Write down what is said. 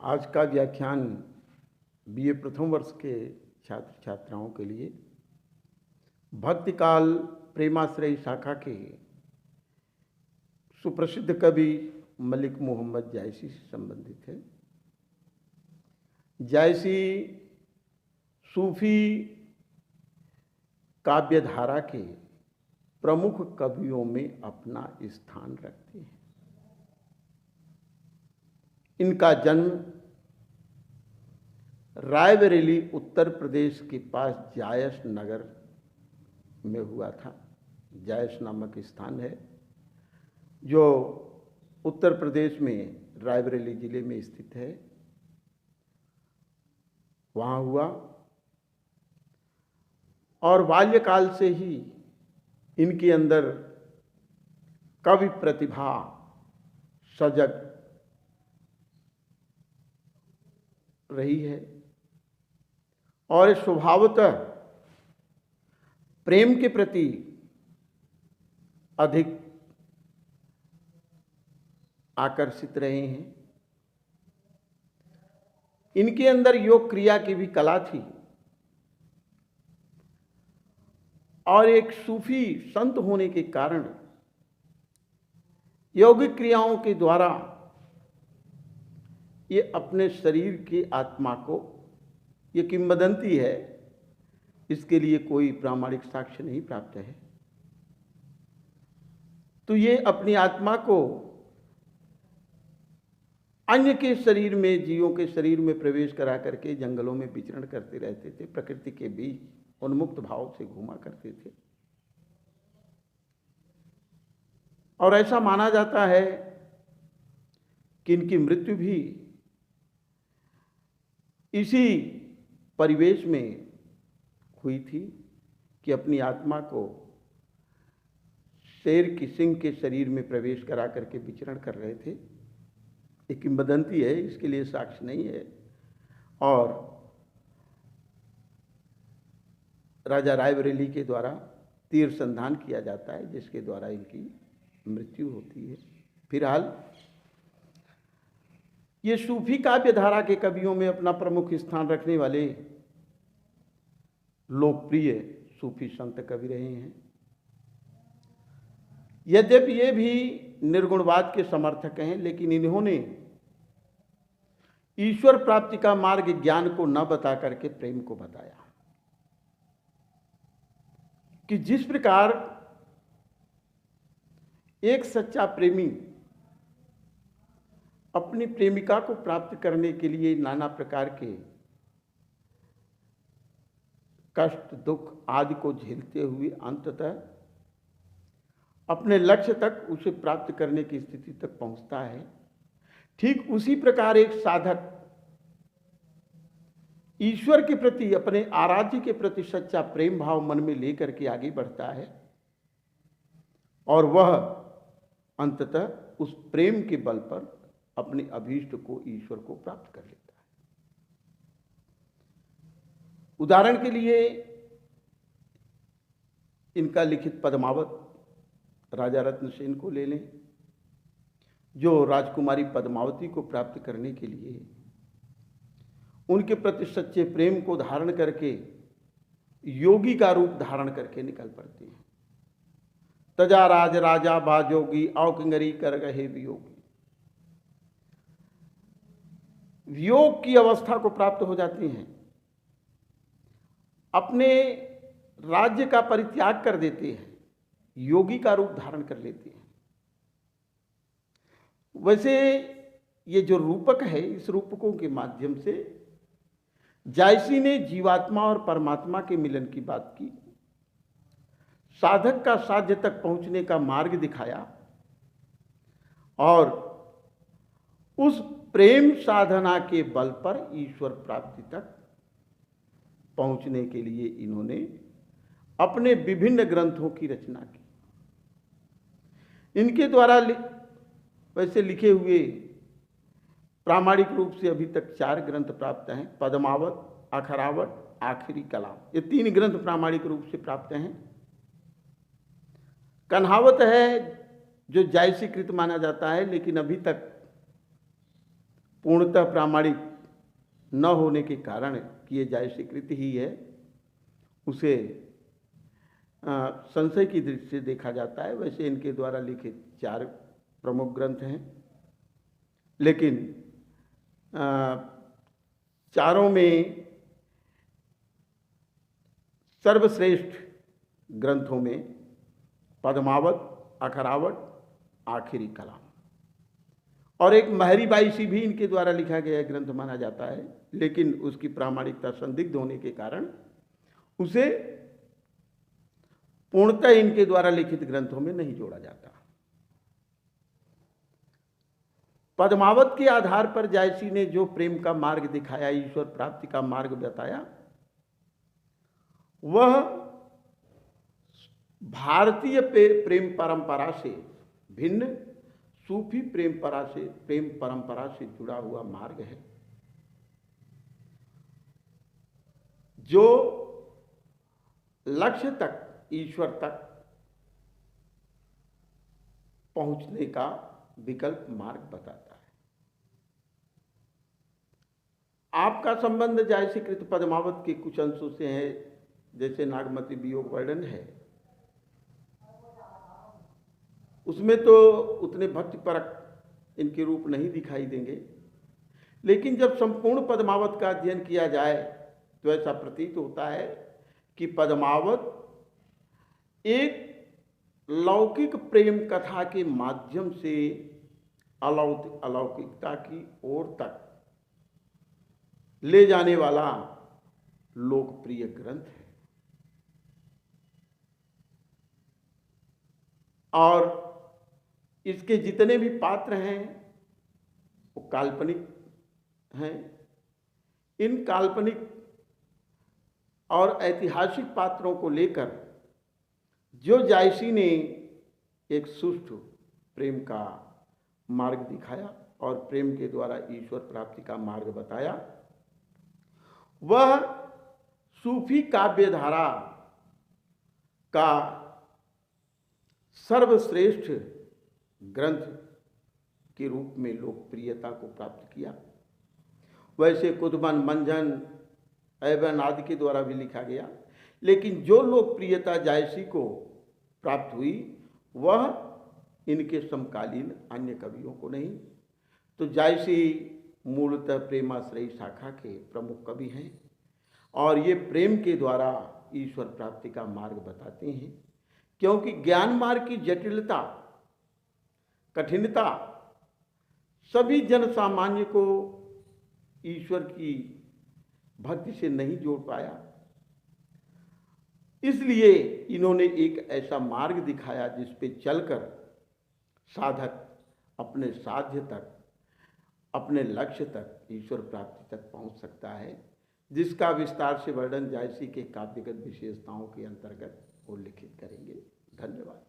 आज का व्याख्यान बीए प्रथम वर्ष के छात्र छात्राओं के लिए भक्तिकाल प्रेमाश्रय शाखा के सुप्रसिद्ध कवि मलिक मोहम्मद जायसी से संबंधित है। जायसी सूफी काव्यधारा के प्रमुख कवियों में अपना स्थान रखते हैं। इनका जन्म रायबरेली उत्तर प्रदेश के पास जायस नगर में हुआ था। जायस नामक स्थान है जो उत्तर प्रदेश में रायबरेली जिले में स्थित है, वहाँ हुआ। और बाल्यकाल से ही इनके अंदर कवि प्रतिभा सजग रही है और स्वभावतः प्रेम के प्रति अधिक आकर्षित रहे हैं। इनके अंदर योग क्रिया की भी कला थी और एक सूफी संत होने के कारण योगिक क्रियाओं के द्वारा ये अपने शरीर की आत्मा को, ये किंवदंती है, इसके लिए कोई प्रामाणिक साक्ष्य नहीं प्राप्त है, तो ये अपनी आत्मा को अन्य के शरीर में, जीवों के शरीर में प्रवेश करा करके जंगलों में विचरण करते रहते थे, प्रकृति के बीच उन्मुक्त भाव से घूमा करते थे। और ऐसा माना जाता है कि इनकी मृत्यु भी इसी परिवेश में हुई थी कि अपनी आत्मा को शेर की सिंह के शरीर में प्रवेश करा करके विचरण कर रहे थे। एक किंवदंती है, इसके लिए साक्ष्य नहीं है। और राजा रायबरेली के द्वारा तीर संधान किया जाता है जिसके द्वारा इनकी मृत्यु होती है। फिलहाल ये सूफी काव्यधारा के कवियों में अपना प्रमुख स्थान रखने वाले लोकप्रिय सूफी संत कवि रहे हैं। यद्यपि ये भी निर्गुणवाद के समर्थक हैं, लेकिन इन्होंने ईश्वर प्राप्ति का मार्ग ज्ञान को न बता करके प्रेम को बताया कि जिस प्रकार एक सच्चा प्रेमी अपनी प्रेमिका को प्राप्त करने के लिए नाना प्रकार के कष्ट, दुख आदि को झेलते हुए अंततः अपने लक्ष्य तक उसे प्राप्त करने की स्थिति तक पहुंचता है, ठीक उसी प्रकार एक साधक ईश्वर के प्रति, अपने आराध्य के प्रति सच्चा प्रेम भाव मन में लेकर के आगे बढ़ता है और वह अंततः उस प्रेम के बल पर अपने अभीष्ट को, ईश्वर को प्राप्त कर लेता है। उदाहरण के लिए इनका लिखित पद्मावत राजा रत्नसेन को ले लें, जो राजकुमारी पद्मावती को प्राप्त करने के लिए उनके प्रति सच्चे प्रेम को धारण करके योगी का रूप धारण करके निकल पड़ते हैं। तजा राज राजा बाजोगी औकंगरी कर गहे वियोगी, वियोग की अवस्था को प्राप्त हो जाती हैं, अपने राज्य का परित्याग कर देते हैं, योगी का रूप धारण कर लेते हैं। वैसे ये जो रूपक है, इस रूपकों के माध्यम से जायसी ने जीवात्मा और परमात्मा के मिलन की बात की, साधक का साध्य तक पहुंचने का मार्ग दिखाया और उस प्रेम साधना के बल पर ईश्वर प्राप्ति तक पहुंचने के लिए इन्होंने अपने विभिन्न ग्रंथों की रचना की। इनके द्वारा वैसे लिखे हुए प्रामाणिक रूप से अभी तक 4 ग्रंथ प्राप्त हैं। पद्मावत, अखरावट, आखिरी कलाम, ये 3 ग्रंथ प्रामाणिक रूप से प्राप्त हैं। कन्हावत है जो जायसीकृत माना जाता है, लेकिन अभी तक पूर्णतः प्रामाणिक न होने के कारण किए जायसी कृति ही है, उसे संशय की दृष्टि से देखा जाता है। वैसे इनके द्वारा लिखित 4 प्रमुख ग्रंथ हैं, लेकिन चारों में सर्वश्रेष्ठ ग्रंथों में पद्मावत, अखरावट, आखिरी कलाम और एक महरी बाईसी भी इनके द्वारा लिखा गया ग्रंथ माना जाता है, लेकिन उसकी प्रामाणिकता संदिग्ध होने के कारण उसे पूर्णतः इनके द्वारा लिखित ग्रंथों में नहीं जोड़ा जाता। पद्मावत के आधार पर जायसी ने जो प्रेम का मार्ग दिखाया, ईश्वर प्राप्ति का मार्ग बताया, वह भारतीय प्रेम परंपरा से भिन्न सूफी प्रेम परंपरा से जुड़ा हुआ मार्ग है, जो लक्ष्य तक, ईश्वर तक पहुंचने का विकल्प मार्ग बताता है। आपका संबंध जायसीकृत पद्मावत के कुछ अंशों से है, जैसे नागमती वियोग वर्णन है, उसमें तो उतने भक्तिपरक इनके रूप नहीं दिखाई देंगे, लेकिन जब संपूर्ण पद्मावत का अध्ययन किया जाए तो ऐसा प्रतीत होता है कि पद्मावत एक लौकिक प्रेम कथा के माध्यम से अलौकिकता की ओर तक ले जाने वाला लोकप्रिय ग्रंथ है। और इसके जितने भी पात्र हैं वो काल्पनिक हैं। इन काल्पनिक और ऐतिहासिक पात्रों को लेकर जो जायसी ने एक सुष्ठु प्रेम का मार्ग दिखाया और प्रेम के द्वारा ईश्वर प्राप्ति का मार्ग बताया, वह सूफी काव्य धारा का सर्वश्रेष्ठ ग्रंथ के रूप में लोकप्रियता को प्राप्त किया। वैसे कुतुबन, मंजन, ऐबन आदि के द्वारा भी लिखा गया, लेकिन जो लोकप्रियता जायसी को प्राप्त हुई वह इनके समकालीन अन्य कवियों को नहीं। तो जायसी मूलतः प्रेमाश्रयी शाखा के प्रमुख कवि हैं और ये प्रेम के द्वारा ईश्वर प्राप्ति का मार्ग बताते हैं, क्योंकि ज्ञान मार्ग की जटिलता, कठिनता सभी जन सामान्य को ईश्वर की भक्ति से नहीं जोड़ पाया। इसलिए इन्होंने एक ऐसा मार्ग दिखाया जिस पे चलकर साधक अपने साध्य तक, अपने लक्ष्य तक, ईश्वर प्राप्ति तक पहुंच सकता है, जिसका विस्तार से वर्णन जायसी के काव्यगत विशेषताओं के अंतर्गत उल्लिखित करेंगे। धन्यवाद।